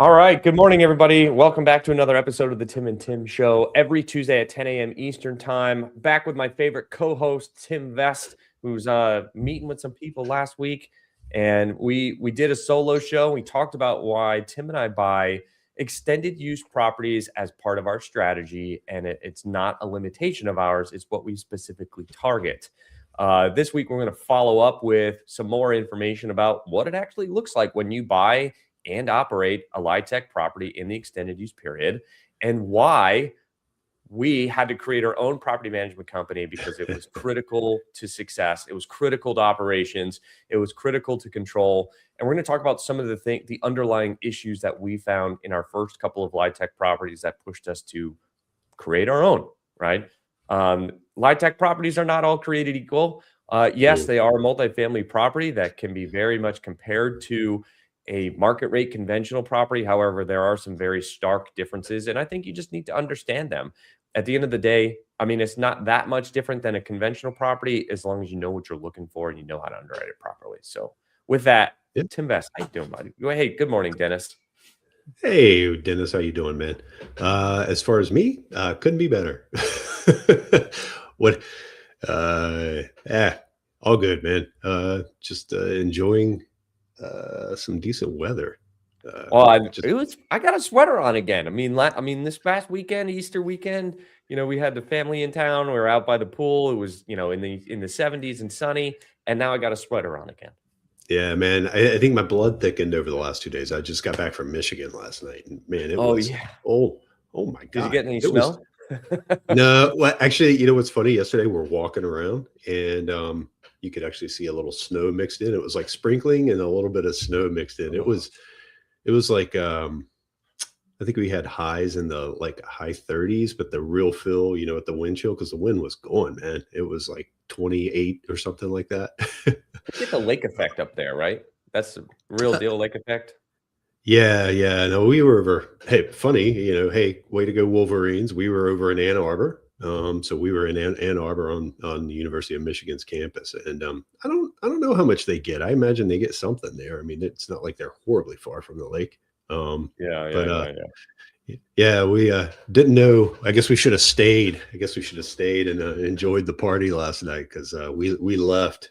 All right. Good morning, everybody. Welcome back to another episode of the Tim and Tim Show. Every Tuesday at 10 a.m. Eastern Time. Back with my favorite co-host, Tim Vest, who's meeting with some people last week. And we did a solo show. We talked about why Tim and I buy extended use properties as part of our strategy. And it's not a limitation of ours. It's what we specifically target. This week, we're going to follow up with some more information about what it actually looks like when you buy and operate a LIHTC property in the extended use period, and why we had to create our own property management company because it was critical to success. It was critical to operations. It was critical to control. And we're going to talk about some of the underlying issues that we found in our first couple of LIHTC properties that pushed us to create our own, right? LIHTC properties are not all created equal. Yes, they are a multifamily property that can be very much compared to a market rate conventional property. However, there are some very stark differences, and I think you just need to understand them. At the end of the day, I mean, it's not that much different than a conventional property as long as you know what you're looking for and you know how to underwrite it properly. So with that, Tim Vest, how you doing, buddy? Hey, good morning, Dennis. Hey, Dennis, how you doing, man? As far as me, couldn't be better. What? All good, man. Just enjoying some decent weather. I got a sweater on again. I mean, this past weekend, Easter weekend, we had the family in town. We were out by the pool. It was, in the 70s and sunny, and now I got a sweater on again. Yeah, man. I think my blood thickened over the last 2 days. I just got back from Michigan last night, and man, it was yeah. Oh my God. Did you get any snow? No, well, actually, you know what's funny? Yesterday we're walking around, and you could actually see a little snow mixed in. It was like sprinkling and a little bit of snow mixed in. It was like I think we had highs in the like high 30s, but the real feel, at the wind chill, because the wind was going, man. It was like 28 or something like that. You get the lake effect up there, right? That's the real deal lake effect. Yeah. No, we were over. Hey, funny, hey, way to go, Wolverines. We were over in Ann Arbor. So we were in Ann Arbor on the University of Michigan's campus, and I don't know how much they get. I imagine they get something there. I mean, it's not like they're horribly far from the lake. Yeah, we didn't know. I guess we should have stayed. And enjoyed the party last night, because we left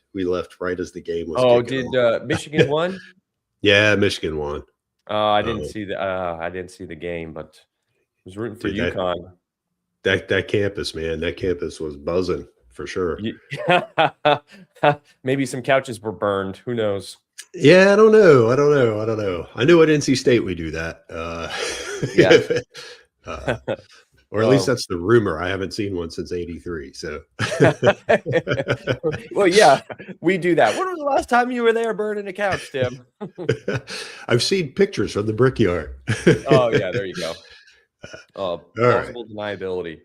right as the game was. Oh, did Michigan won? Yeah, Michigan won. I didn't see the game, but I was rooting for UConn. That campus, man, that campus was buzzing for sure. Maybe some couches were burned. Who knows? Yeah, I don't know. I knew at NC State we do that. Or at least that's the rumor. I haven't seen one since '83. So, well, yeah, we do that. When was the last time you were there burning a couch, Tim? I've seen pictures from the Brickyard. Oh yeah, there you go. Possible deniability.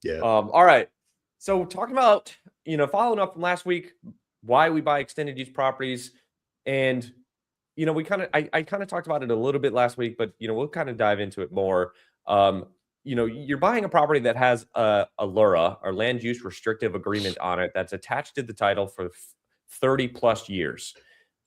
Yeah. All right. So talking about, following up from last week, why we buy extended use properties, and I kind of talked about it a little bit last week, but we'll kind of dive into it more. You're buying a property that has a LURA, or land use restrictive agreement, on it that's attached to the title for 30 plus years.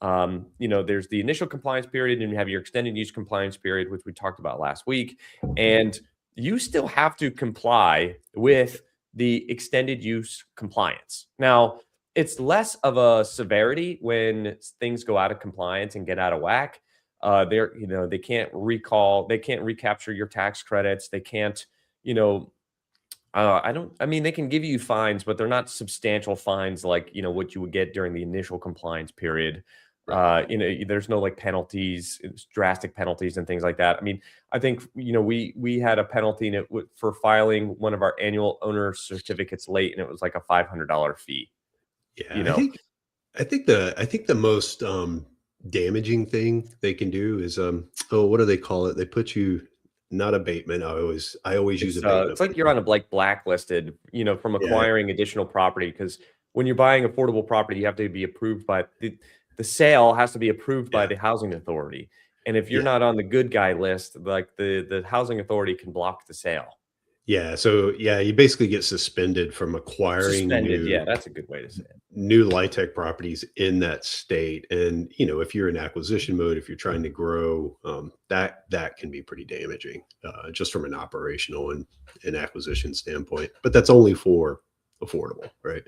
There's the initial compliance period, and you have your extended use compliance period, which we talked about last week. And you still have to comply with the extended use compliance. Now, it's less of a severity when things go out of compliance and get out of whack. They can't recapture your tax credits. They can't, they can give you fines, but they're not substantial fines like, what you would get during the initial compliance period. There's no like penalties, drastic penalties and things like that. I mean, I think, we had a penalty for filing one of our annual owner certificates late, and it was like a $500 fee. Yeah. I think the most damaging thing they can do is what do they call it? They put you, not abatement. I always use abatement. It's like you're on a blacklisted, from acquiring additional property, because when you're buying affordable property, you have to be approved by the sale has to be approved by the housing authority. And if you're not on the good guy list, like the housing authority can block the sale. Yeah. So yeah, you basically get suspended from acquiring Suspended. Yeah, that's a good way to say it. new LIHTC properties in that state. And if you're in acquisition mode, if you're trying to grow, that can be pretty damaging, just from an operational and acquisition standpoint. But that's only for affordable, right?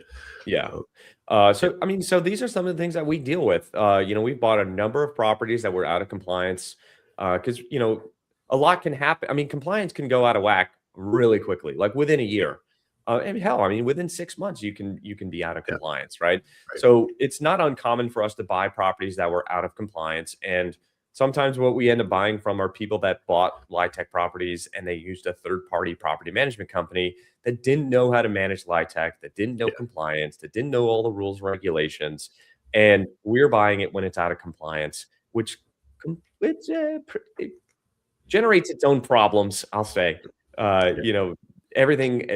Yeah. Uh, yeah, So I mean, so these are some of the things that we deal with. We've bought a number of properties that were out of compliance because a lot can happen. I mean, compliance can go out of whack really quickly, like within a year. And hell, I mean, within 6 months, you can be out of yeah, compliance, right? right. So it's not uncommon for us to buy properties that were out of compliance, and sometimes what we end up buying from are people that bought LIHTC properties and they used a third-party property management company that didn't know how to manage LIHTC, that didn't know Yeah, compliance, that didn't know all the rules and regulations, and we're buying it when it's out of compliance, it generates its own problems, I'll say. Uh, yeah, you know, everything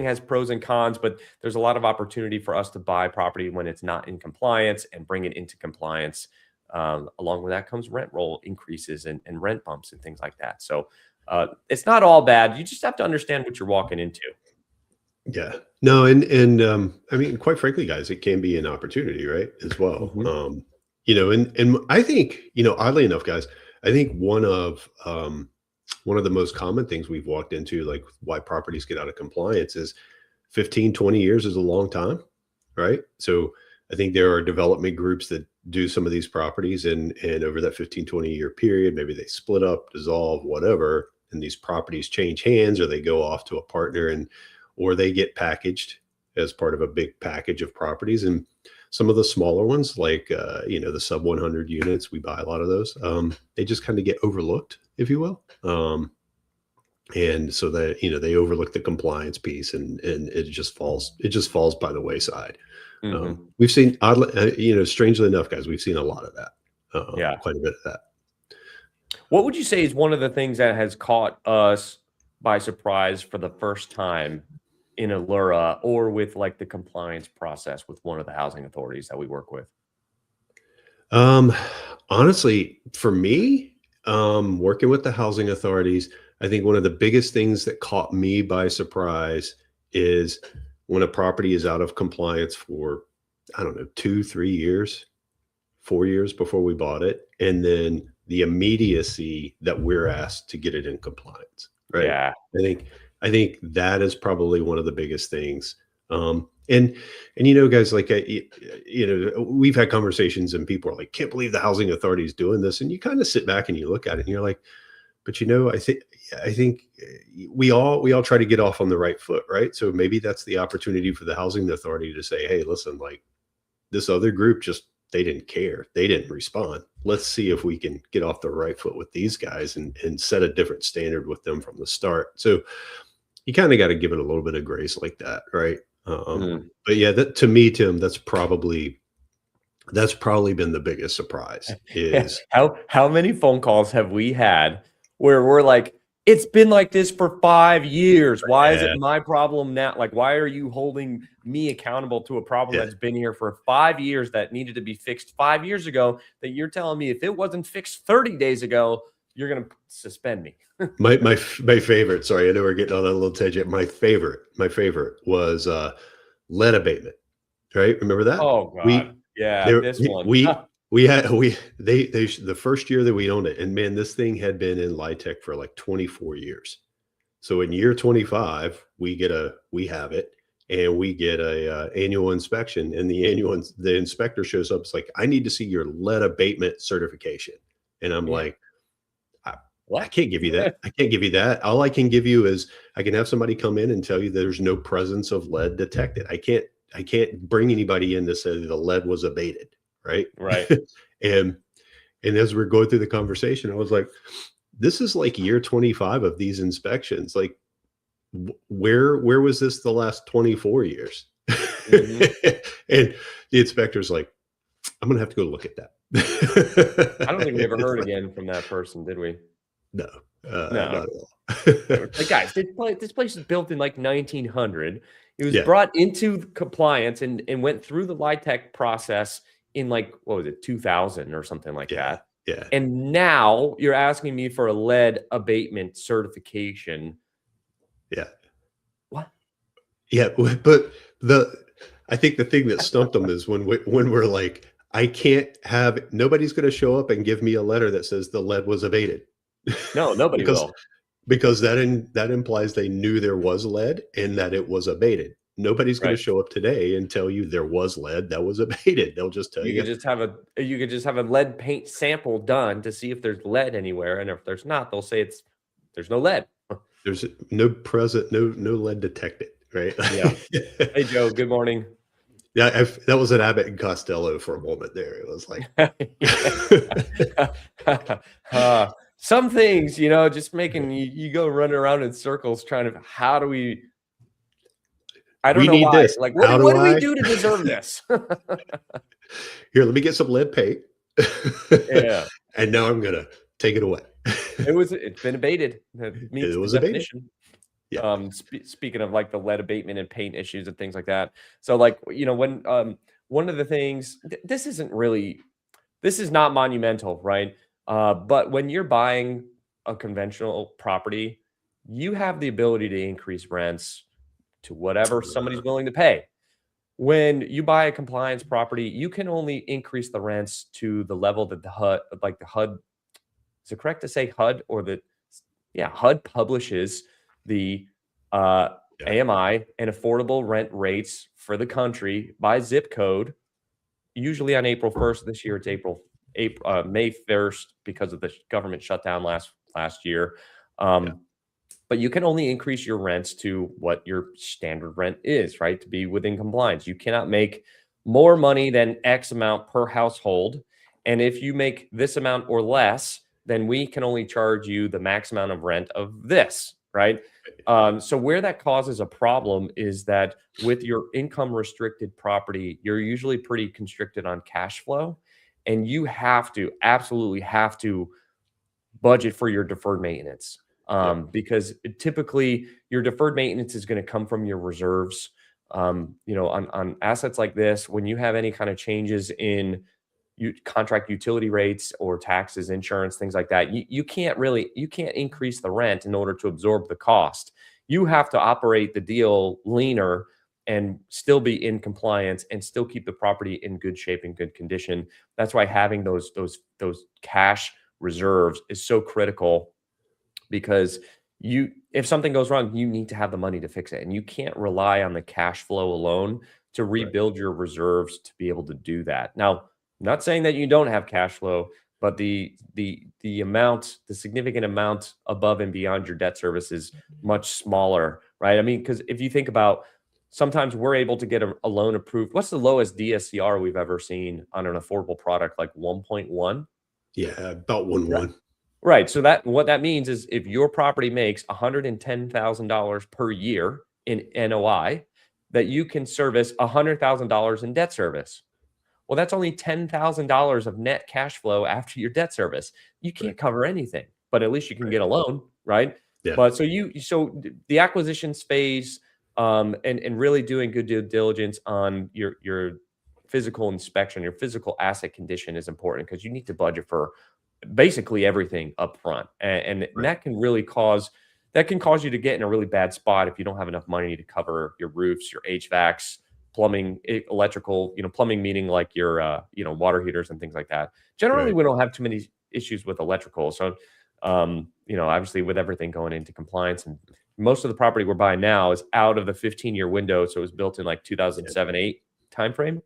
has pros and cons, but there's a lot of opportunity for us to buy property when it's not in compliance and bring it into compliance. Along with that comes rent roll increases and rent bumps and things like that. So it's not all bad. You just have to understand what you're walking into. yeah. No, and I mean, quite frankly, guys, it can be an opportunity, right? As well. Mhm. And I think, oddly enough, guys, I think one of the most common things we've walked into, like why properties get out of compliance, is 15, 20 years is a long time, right? So I think there are development groups that do some of these properties, and over that 15, 20-year period, maybe they split up, dissolve, whatever, and these properties change hands, or they go off to a partner, or they get packaged as part of a big package of properties. And some of the smaller ones, like the sub 100 units, we buy a lot of those. They just kind of get overlooked, if you will. And so that they overlook the compliance piece, and it just falls by the wayside. Mhm. We've seen, oddly, strangely enough, guys, we've seen a lot of that, Yeah. quite a bit of that. What would you say is one of the things that has caught us by surprise for the first time in a LURA or with like the compliance process with one of the housing authorities that we work with? Um, Honestly, for me, working with the housing authorities, I think one of the biggest things that caught me by surprise is when a property is out of compliance for, I don't know, 2, 3 years, 4 years before we bought it, and then the immediacy that we're asked to get it in compliance, right? Yeah. I think I think that is probably one of the biggest things. And guys, like we've had conversations, and people are like, "Can't believe the housing authority is doing this," and you kind of sit back and you look at it, and you're like, "But I think we all try to get off on the right foot, right? So maybe that's the opportunity for the housing authority to say, hey, listen, like this other group just they didn't care. They didn't respond. Let's see if we can get off the right foot with these guys and set a different standard with them from the start." So you kind of got to give it a little bit of grace like that, right? Mm. But yeah, that to me, Tim, that's probably been the biggest surprise is How many phone calls have we had where we're like, it's been like this for 5 years. Why is it yeah, my problem now? Like, why are you holding me accountable to a problem yeah. that's been here for 5 years that needed to be fixed 5 years ago? That you're telling me if it wasn't fixed 30 days ago, you're gonna suspend me. My favorite. Sorry, I know we're getting on that little tangent. My favorite was lead abatement. Right? Remember that? Oh God. We Yeah, there this one. we had we they the first year that we owned it, and man, this thing had been in LIHTC for like 24 years. So in year 25, we have it, and we get a annual inspection, and the inspector shows up. It's like, I need to see your lead abatement certification, and I'm Yeah. like, I What? can't give you that. I can't give you that. All I can give you is I can have somebody come in and tell you there's no presence of lead detected. I can't bring anybody in to say the lead was abated, right? Right. and and as we're going through the conversation, I was like, this is like year 25 of these inspections. Like, where was this the last 24 years? Mhm. And the inspector's like, I'm gonna have to go look at I don't think we that. ever It's heard like, again from that person, did we? no, No. not at all. Like, guys, this place is built in like 1900. It was Yeah, brought into compliance and went through the LIHTC process in like what was it, 2000 or something like yeah, that. yeah, And now you're asking me for a lead abatement certification. yeah. Yeah, but I think the thing that stumped them is when we're like, I can't have nobody's going to show up and give me a letter that says the lead was abated. No, nobody because will. that implies they knew there was lead and that it was abated. Nobody's going to Right. show up today and tell you there was lead that was abated. They'll just tell You could you just have a lead paint sample done to see if there's lead anywhere, and if there's not, they'll say there's no lead. there's no lead detected, right? Yeah. Hey, Joe. Good morning. Yeah, that was an Abbott and Costello for a moment there. It was like, Some things, just making you go running around in circles trying to. How do we? I don't we know need why. this. Like, How what do do we I? do to deserve this? Here, let me get some lead paint. Yeah. And now I'm gonna take it away. It's been abated. That meets It the was abated. definition. Yeah. Speaking of like the lead abatement and paint issues and things like that. So like, when one of the things this is not monumental, right? But when you're buying a conventional property, you have the ability to increase rents to whatever somebody's willing to pay. When you buy a compliance property, you can only increase the rents to the level that the HUD, is it correct to say HUD or yeah, HUD publishes the Yeah. AMI and affordable rent rates for the country by zip code, usually on April 1st. This year it's May 1st because of the government shutdown last year. But you can only increase your rents to what your standard rent is, right? To be within compliance. You cannot make more money than X amount per household. And if you make this amount or less, then we can only charge you the max amount of rent of this, right? So where that causes a problem is that with your income restricted property, you're usually pretty constricted on cash flow, and you absolutely have to budget for your deferred maintenance. Because typically your deferred maintenance is going to come from your reserves. On assets like this, when you have any kind of changes in contract utility rates or taxes, insurance, things like that, you can't increase the rent in order to absorb the cost. You have to operate the deal leaner and still be in compliance and still keep the property in good shape and good condition. That's why having those cash reserves is so critical, because if something goes wrong, you need to have the money to fix it, and you can't rely on the cash flow alone to rebuild your reserves to be able to do that. Now, I'm not saying that you don't have cash flow, but the significant amount above and beyond your debt service is much smaller, right? I mean, because if you think about, sometimes we're able to get a loan approved. What's the lowest DSCR we've ever seen on an affordable product? Like 1.1? Yeah, about 1.1. Right. So what that means is if your property makes $110,000 per year in NOI, that you can service $100,000 in debt service. Well, that's only $10,000 of net cash flow after your debt service. You can't cover anything, but at least you can get a loan, right? Yeah. But so the acquisitions phase, and really doing good due diligence on your physical inspection, your physical asset condition is important, because you need to budget for basically everything up front. And that can really cause you to get in a really bad spot if you don't have enough money to cover your roofs, your HVACs, plumbing, electrical, plumbing meaning like your water heaters and things like that. Generally, we don't have too many issues with electrical. So obviously with everything going into compliance, and most of the property we're buying now is out of the 15-year window. So it was built in like 2007-8 timeframe.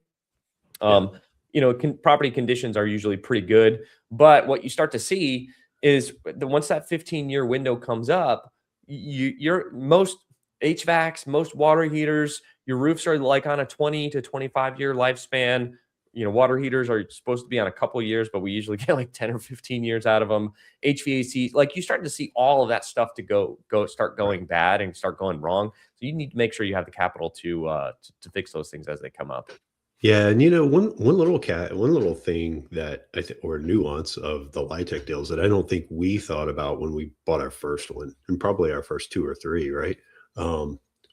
Property conditions are usually pretty good, but what you start to see is once that 15-year window comes up, your most HVACs, most water heaters, your roofs are like on a 20 to 25-year lifespan. Water heaters are supposed to be on a couple of years, but we usually get like 10 or 15 years out of them. HVAC, like you start to see all of that stuff to start going bad and start going wrong. So you need to make sure you have the capital to fix those things as they come up. Yeah, and one little thing that I think, or nuance of the LIHTC deals that I don't think we thought about when we bought our first one, and probably our first two or three, right?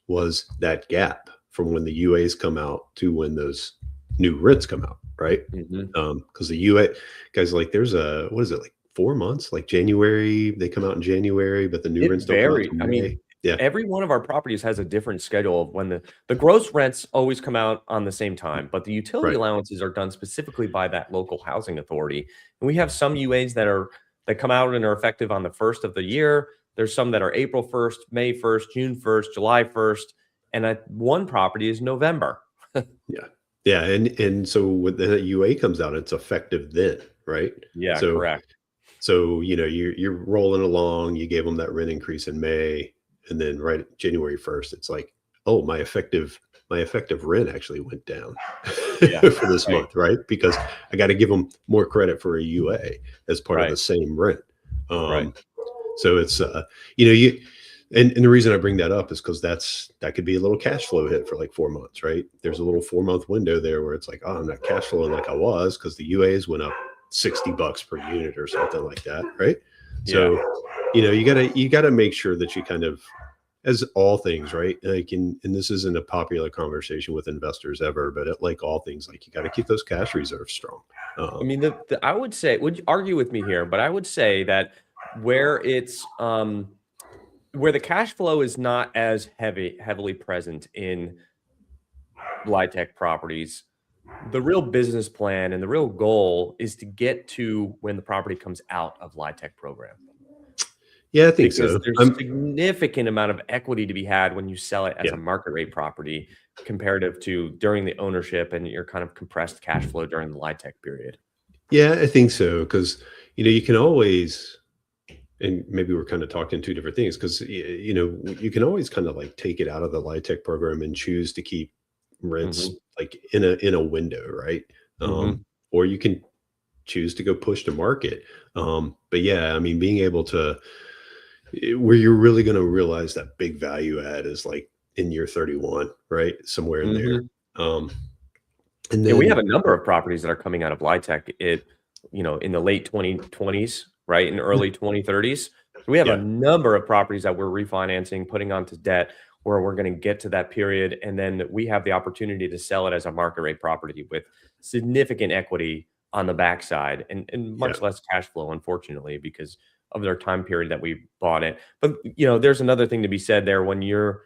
Was that gap from when the UAs come out to when those new writs come out, right? Because the UA guys, like, there's what is it, like 4 months? Like January, they come out in January, but the new writs don't come out until May. Yeah. every one of our properties has a different schedule of when the gross rents always come out on the same time, but the utility Right. allowances are done specifically by that local housing authority. And we have some UAs that come out and are effective on the first of the year. There's some that are April 1st, May 1st, June 1st, July 1st, and one property is November. Yeah. Yeah. And so when the UA comes out, it's effective then, right? Yeah, So correct. you're rolling along. You gave them that rent increase in May, and then right January 1st, it's like, oh, my effective rent actually went down Yeah, for this right, month, right? Because I got to give them more credit for a UA as part of the right, same rent. right. So it's you and the reason I bring that up is because that could be a little cash flow hit for like 4 months, right? There's a little 4 month window there where it's like, oh, I'm not cash flowing like I was because the UAs went up $60 per unit or something like that, right? Yeah. So you gotta make sure that you kind of, as all things, right? Like and this isn't a popular conversation with investors ever, but like all things, like you got to keep those cash reserves strong. I mean, I would say, would you argue with me here? But I would say that where it's where the cash flow is not as heavily present in LIHTC properties, the real business plan and the real goal is to get to when the property comes out of LIHTC program. Yeah, I think Because so. there's significant amount of equity to be had when you sell it as Yeah. a market rate property comparative to during the ownership and your kind of compressed cash flow during the LIHTC period. Yeah, I think so because you can always, and maybe we're kind of talking two different things because you can always kind of like take it out of the LIHTC program and choose to keep rents Mhm, like in a window, right? mhm. Or you can choose to go push to market. But yeah, I mean, being able to where you're really going to realize that big value add is like in year 31, right? Somewhere in there. Mhm. Um, and Yeah, we have then a number of properties that are coming out of LIHTC in the late 2020s, right, in early 2030s. So we have a yeah, number of properties that we're refinancing, putting onto debt, where we're gonna get to that period, and then we have the opportunity to sell it as a market rate property with significant equity on the backside and yeah, much less cash flow, unfortunately, because of their time period that we bought it. But, there's another thing to be said there when you're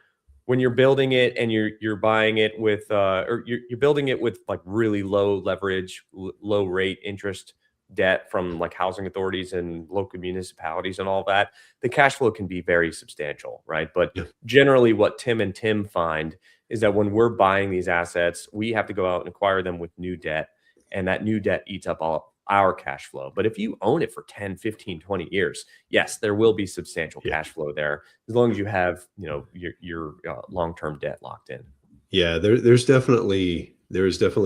building it and you're buying it with or you're building it with like really low leverage, low rate interest debt from like housing authorities and local municipalities and all that, the cash flow can be very substantial, right? But yeah. generally what Tim and Tim find is that when we're buying these assets, we have to go out and acquire them with new debt, and that new debt eats up all our cash flow. But if you own it for 10, 15, 20 years, yes, there will be substantial Yeah. cash flow there as long as you have, your long-term debt locked in. Yeah, there is definitely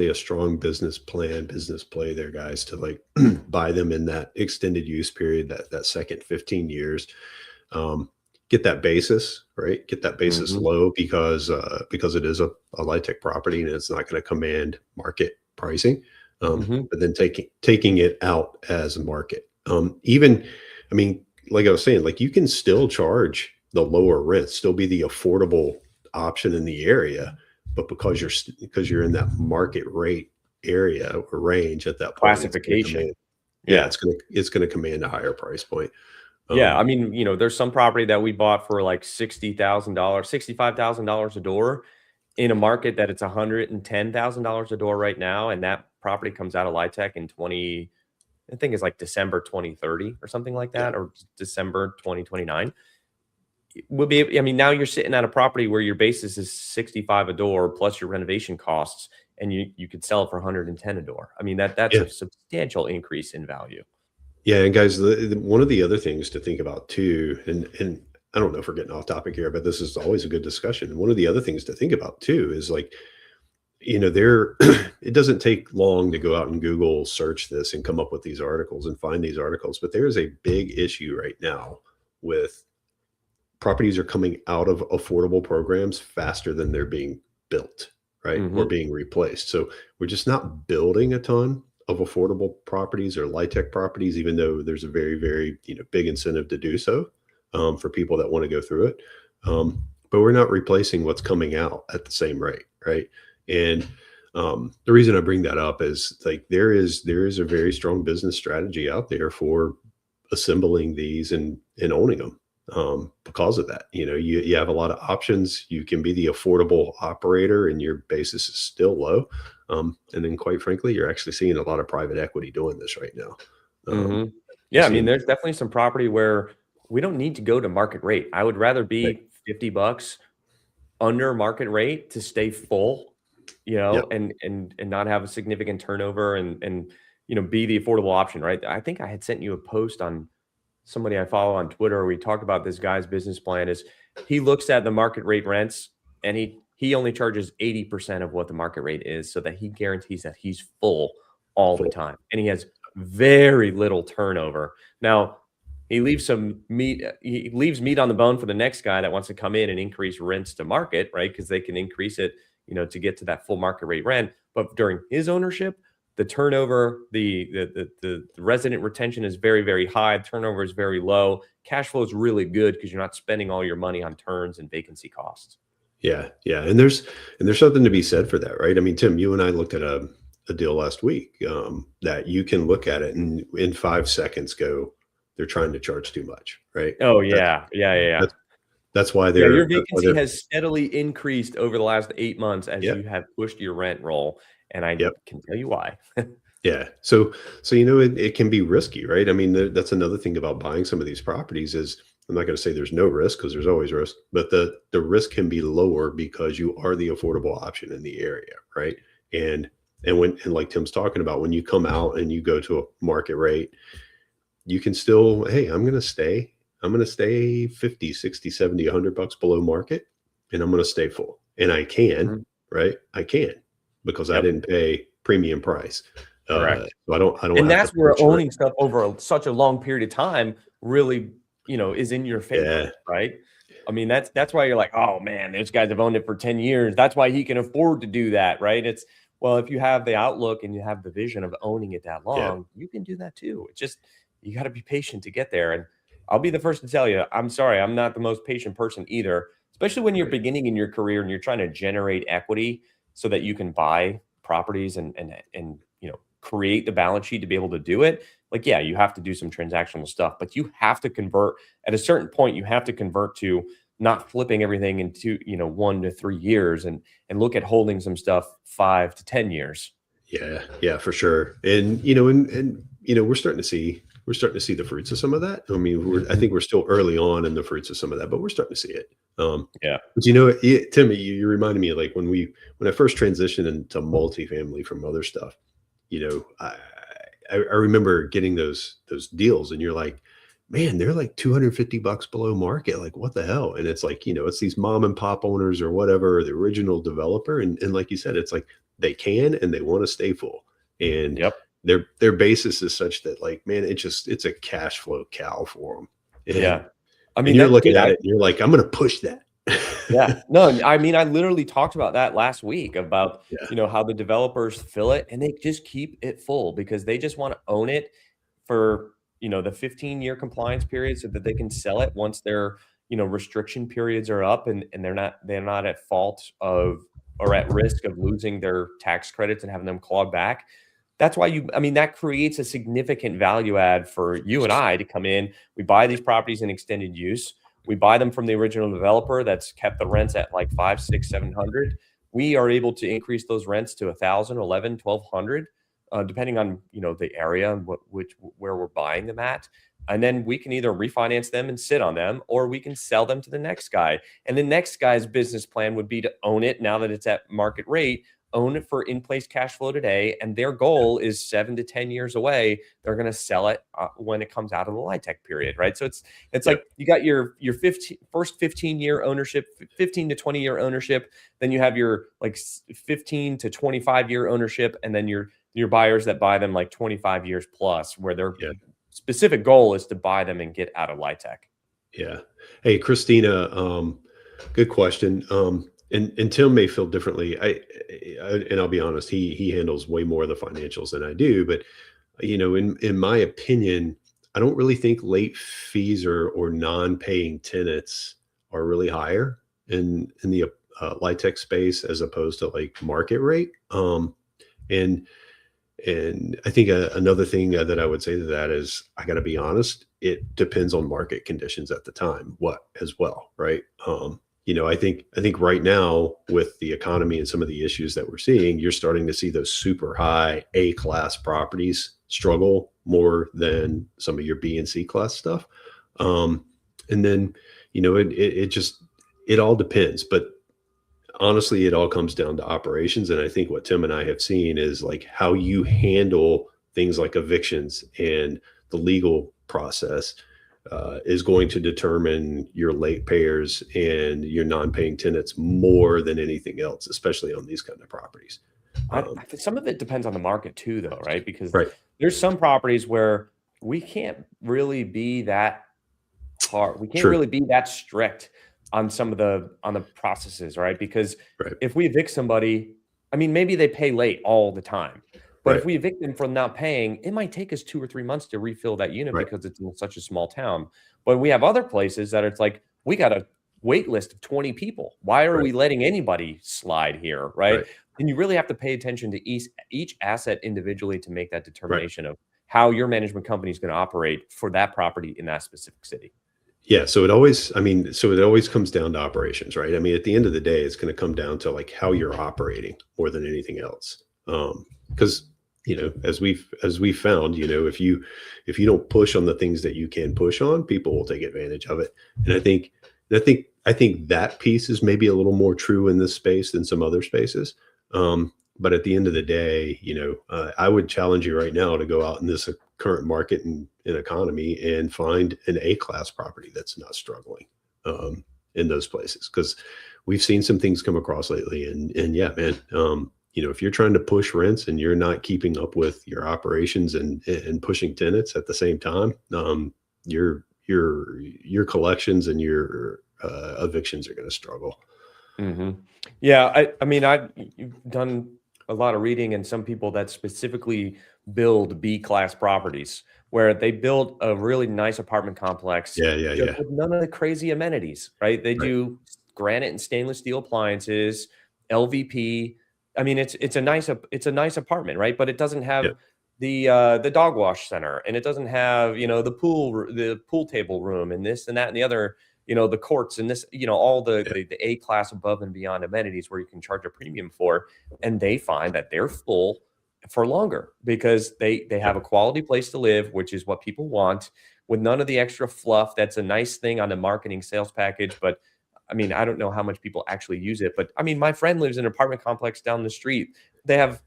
a strong business plan, business play there, guys, to like buy them in that extended use period, that second 15 years. Get that basis, right? Get that basis Mhm, low because it is a LIHTC property and it's not going to command market pricing. mhm. But then taking it out as a market. Even, I mean, like I was saying, like you can still charge the lower rent, still be the affordable option in the area, but because you're in that market rate area or range at that point, it's going to Classification. command. Yeah, Yeah. it's going to command a higher price point. Yeah, Um, I mean, there's some property that we bought for like $60,000, $65,000 a door in a market that it's $110,000 a door right now, and that property comes out of LIHTC in 20, I think it's like December 2030 or something like yeah, that, or December 2029. Would be I mean, now you're sitting at a property where your basis is 65 a door plus your renovation costs, and you could sell it for 110 a door. I mean, that's yeah, a substantial increase in value. yeah. And guys, one of the other things to think about too, and I don't know if we're getting off topic here, but this is always a good discussion. One of the other things to think about too is like there it doesn't take long to go out and Google search this and come up with these articles and find these articles, but there is a big issue right now with properties are coming out of affordable programs faster than they're being built, right? Or Mhm. being replaced. So we're just not building a ton of affordable properties or LIHTC properties, even though there's a very, very, big incentive to do so for people that want to go through it. But we're not replacing what's coming out at the same rate, right? And the reason I bring that up is like there is a very strong business strategy out there for assembling these and owning them. because of that. You have a lot of options. You can be the affordable operator and your basis is still low. And then quite frankly, you're actually seeing a lot of private equity doing this right now. Yeah, you're I mean, seeing, there's definitely some property where we don't need to go to market rate. I would rather right, be $50 under market rate to stay full, yep, and not have a significant turnover and be the affordable option, right? I think I had sent you a post on somebody I follow on Twitter. We talked about this guy's business plan is he looks at the market rate rents and he only charges 80% of what the market rate is so that he guarantees that he's full all the full, time. And he has very little turnover. Now, he leaves meat on the bone for the next guy that wants to come in and increase rents to market, right? Because they can increase it, to get to that full market rate rent. But during his ownership, the turnover, the resident retention is very, very high. Turnover is very low. Cash flow is really good because you're not spending all your money on turns and vacancy costs. yeah, yeah. And there's something to be said for that, right? I mean, Tim, you and I looked at a deal last week, that you can look at it and in 5 seconds go, they're trying to charge too much, right? Oh That's yeah, yeah, yeah, yeah. that's that's why Yeah, your that's why vacancy they're has steadily increased over the last 8 months as yeah, you have pushed your rent roll, and I yep. can tell you why. Yeah. So it can be risky, right? I mean, that's another thing about buying some of these properties is I'm not going to say there's no risk because there's always risk, but the risk can be lower because you are the affordable option in the area, right? And and like Tim's talking about, when you come out and you go to a market rate, you can still, hey, I'm going to stay 50, 60, 70, $100 below market, and I'm going to stay full. And I can, Mhm. right? I can because I Yep, didn't pay premium price. correct. So I don't And have to that's where push the rent. owning stuff over such a long period of time really, is in your favor, Yeah, right? I mean, that's why you're like, oh man, those guys have owned it for 10 years. That's why he can afford to do that, right? It's well, if you have the outlook and you have the vision of owning it that yeah, long, you can do that too. It's just you got to be patient to get there. And I'll be the first to tell you, I'm sorry, I'm not the most patient person either, especially when you're right. beginning in your career and you're trying to generate equity so that you can buy properties and create the balance sheet to be able to do it. Like, yeah, you have to do some transactional stuff, but you have to convert at a certain point. You have to convert to not flipping everything into 1 to 3 years and look at holding some stuff 5 to 10 years. Yeah, yeah, for sure. And we're starting to see the fruits of some of that. I mean, I Mhm. think we're still early on in the fruits of some of that, but we're starting to see it. Yeah. But Tim, you reminded me, like, when I first transitioned into multifamily from other stuff. I remember getting those deals, and you're like, man, they're like $250 below market. Like, what the hell? And it's like, it's these mom and pop owners or whatever, or the original developer. And like you said, it's like they can and they want to stay full. And Yep. their basis is such that, like, man, it's a cash flow cow for them. And Yeah. I and mean, you're looking dude, at it and you're like, I'm gonna push that. yeah. No, I mean, I literally talked about that last week about, Yeah. how the developers fill it and they just keep it full because they just want to own it for, the 15-year compliance period so that they can sell it once their, restriction periods are up and they're not at fault of or at risk of losing their tax credits and having them clawed back. That's why I mean, that creates a significant value add for you and I to come in. We buy these properties in extended use. We buy them from the original developer that's kept the rents at like 5, 6, 700. We are able to increase those rents to 1,000, 11, 1,200, depending on the area and where we're buying them at. And then we can either refinance them and sit on them, or we can sell them to the next guy. And the next guy's business plan would be to own it now that it's at market rate, own it for in-place cash flow today, and their goal is 7 to 10 years away. They're going to sell it when it comes out of the LIHTC period, right? So it's Yep. like you got your first 15-year ownership, 15 to 20-year ownership, then you have your like 15 to 25-year ownership, and then your buyers that buy them like 25 years plus, where their Yeah. specific goal is to buy them and get out of LIHTC. Yeah. Hey, Christina, good question. And Tim may feel differently. And I'll be honest, he handles way more of the financials than I do. But in my opinion, I don't really think late fees or non-paying tenants are really higher in the LIHTC space as opposed to like market rate. And And I think another thing that I would say to that is, I got to be honest, it depends on market conditions at the time, what as well, right? I think right now with the economy and some of the issues that we're seeing, you're starting to see those super high A class properties struggle more than some of your B and C class stuff. And then, it just, it all depends. But honestly, it all comes down to operations. And I think what Tim and I have seen is like how you handle things like evictions and the legal process is going to determine your late payers and your non-paying tenants more than anything else, especially on these kind of properties. I think some of it depends on the market too, though, right? Because Right. there's some properties where we can't really be that hard. We can't True. really be that strict on some of the processes, right? Because Right. if we evict somebody, I mean, maybe they pay late all the time, but Right. if we evict them for not paying, it might take us 2 or 3 months to refill that unit Right. because it's in such a small town. But we have other places that it's like we got a wait list of 20 people. Why are Right. we letting anybody slide here, right? Right. And you really have to pay attention to each asset individually to make that Right. determination of how your management company is going to operate for that property in that specific city. Yeah, so it always comes down to operations, right? I mean, at the end of the day, it's going to come down to like how you're operating more than anything else. Because as we've found, if you don't push on the things that you can push on, people will take advantage of it. And I think that piece is maybe a little more true in this space than some other spaces. But at the end of the day, I would challenge you right now to go out in this current market and economy and find an A class property that's not struggling in those places, because we've seen some things come across lately. And yeah, man, if you're trying to push rents and you're not keeping up with your operations and pushing tenants at the same time, your collections and your evictions are going to struggle. Yeah, I mean, you've done a lot of reading, and some people that specifically build B class properties where they build a really nice apartment complex Yeah, yeah, just yeah. with none of the crazy amenities, right? They Right. do granite and stainless steel appliances, LVP. I mean, it's a nice apartment, right? But it doesn't Yeah. have the dog wash center, and it doesn't have the pool table room, and this and that and the other, the courts and this, all Yeah. the A class above and beyond amenities where you can charge a premium for, and they find that they're full for longer because they Yeah. have a quality place to live, which is what people want, with none of the extra fluff. That's a nice thing on the marketing sales package, but I mean, I don't know how much people actually use it. But I mean, my friend lives in an apartment complex down the street. They have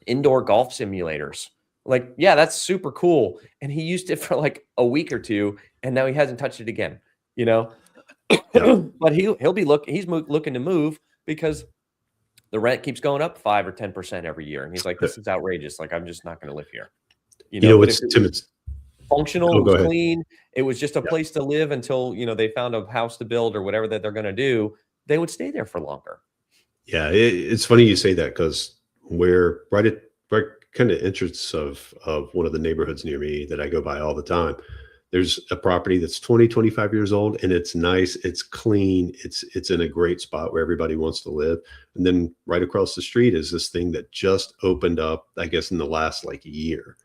indoor golf simulators. Like, yeah, that's super cool. And he used it for like a week or two, and now he hasn't touched it again, you know? Yeah. But he'll be looking to move because the rent keeps going up 5 or 10% every year. And he's like, this is outrageous. Like, I'm just not going to live here. But if What's it Tim? was functional, Oh, it go was ahead. clean, it was just a Yeah. place to live until, they found a house to build or whatever that they're going to do, they would stay there for longer. Yeah, it's funny you say that, because we're right kind of entrance of one of the neighborhoods near me that I go by all the time. There's a property that's 20, 25 years old, and it's nice, it's clean, it's in a great spot where everybody wants to live. And then right across the street is this thing that just opened up, I guess, in the last like year.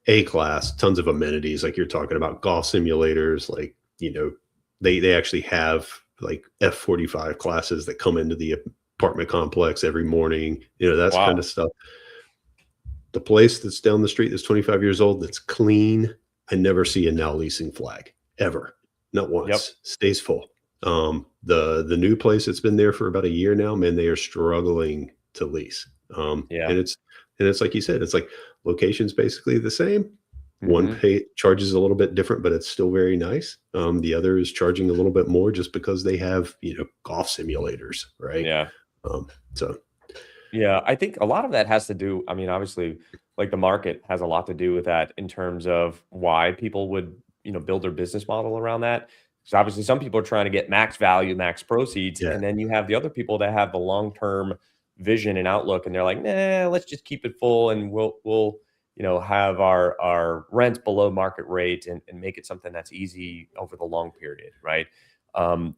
A class, tons of amenities, like you're talking about golf simulators, like, they actually have like F-45 classes that come into the apartment complex every morning, that's kind Wow. of stuff. The place that's down the street that's 25 years old, that's clean, I never see a now leasing flag ever, not Yep. once. Stays full. The new place that's been there for about a year now, man, they are struggling to lease. Yeah. And it's like you said, it's like location's basically the same. One Hmm. pay charges a little bit different, but it's still very nice. The other is charging a little bit more just because they have, golf simulators, right? Yeah. Um, so Yeah, I think a lot of that has to do, I mean, obviously, like the market has a lot to do with that in terms of why people would, build their business model around that. Because obviously some people are trying to get max value, max proceeds, yeah, and then you have the other people that have the long-term vision and outlook, and they're like, nah, let's just keep it full, and we'll have our rents below market rate, and make it something that's easy over the long period, right? And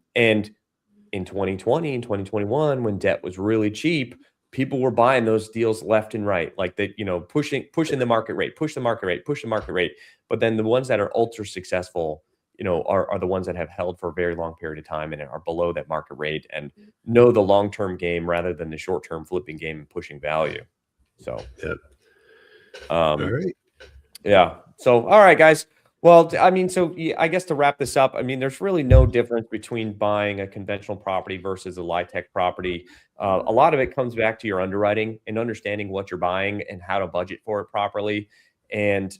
in 2020 and 2021, when debt was really cheap, people were buying those deals left and right, like that, pushing the market rate, push the market rate, push the market rate. But then the ones that are ultra successful, are the ones that have held for a very long period of time and are below that market rate and know the long-term game rather than the short-term flipping game and pushing value. So, Yep. All right. Yeah. So, all right, guys. Well, I mean, so I guess to wrap this up, I mean, there's really no difference between buying a conventional property versus a LIHTC property. A lot of it comes back to your underwriting and understanding what you're buying and how to budget for it properly. And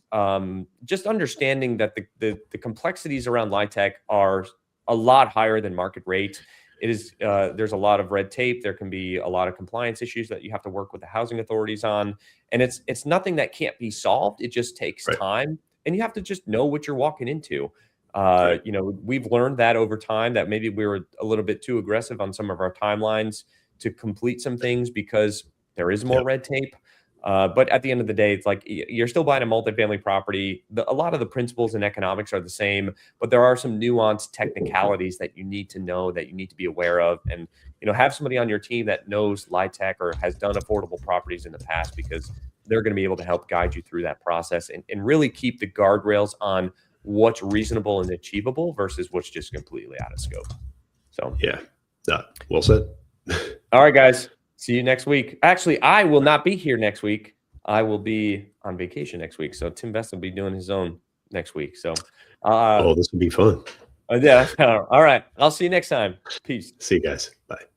just understanding that the complexities around LIHTC are a lot higher than market rate. It is there's a lot of red tape. There can be a lot of compliance issues that you have to work with the housing authorities on, and it's nothing that can't be solved. It just takes time, and you have to just know what you're walking into. We've learned that over time that maybe we were a little bit too aggressive on some of our timelines to complete some things because there is more red tape. But at the end of the day, it's like you're still buying a multifamily property. A lot of the principles and economics are the same, but there are some nuanced technicalities that you need to know, that you need to be aware of, and have somebody on your team that knows LIHTC or has done affordable properties in the past, because they're going to be able to help guide you through that process and really keep the guardrails on what's reasonable and achievable versus what's just completely out of scope. So well said. All right, guys. See you next week. Actually, I will not be here next week. I will be on vacation next week. So Tim Vest will be doing his own next week. So, this will be fun. Yeah. All right. I'll see you next time. Peace. See you guys. Bye.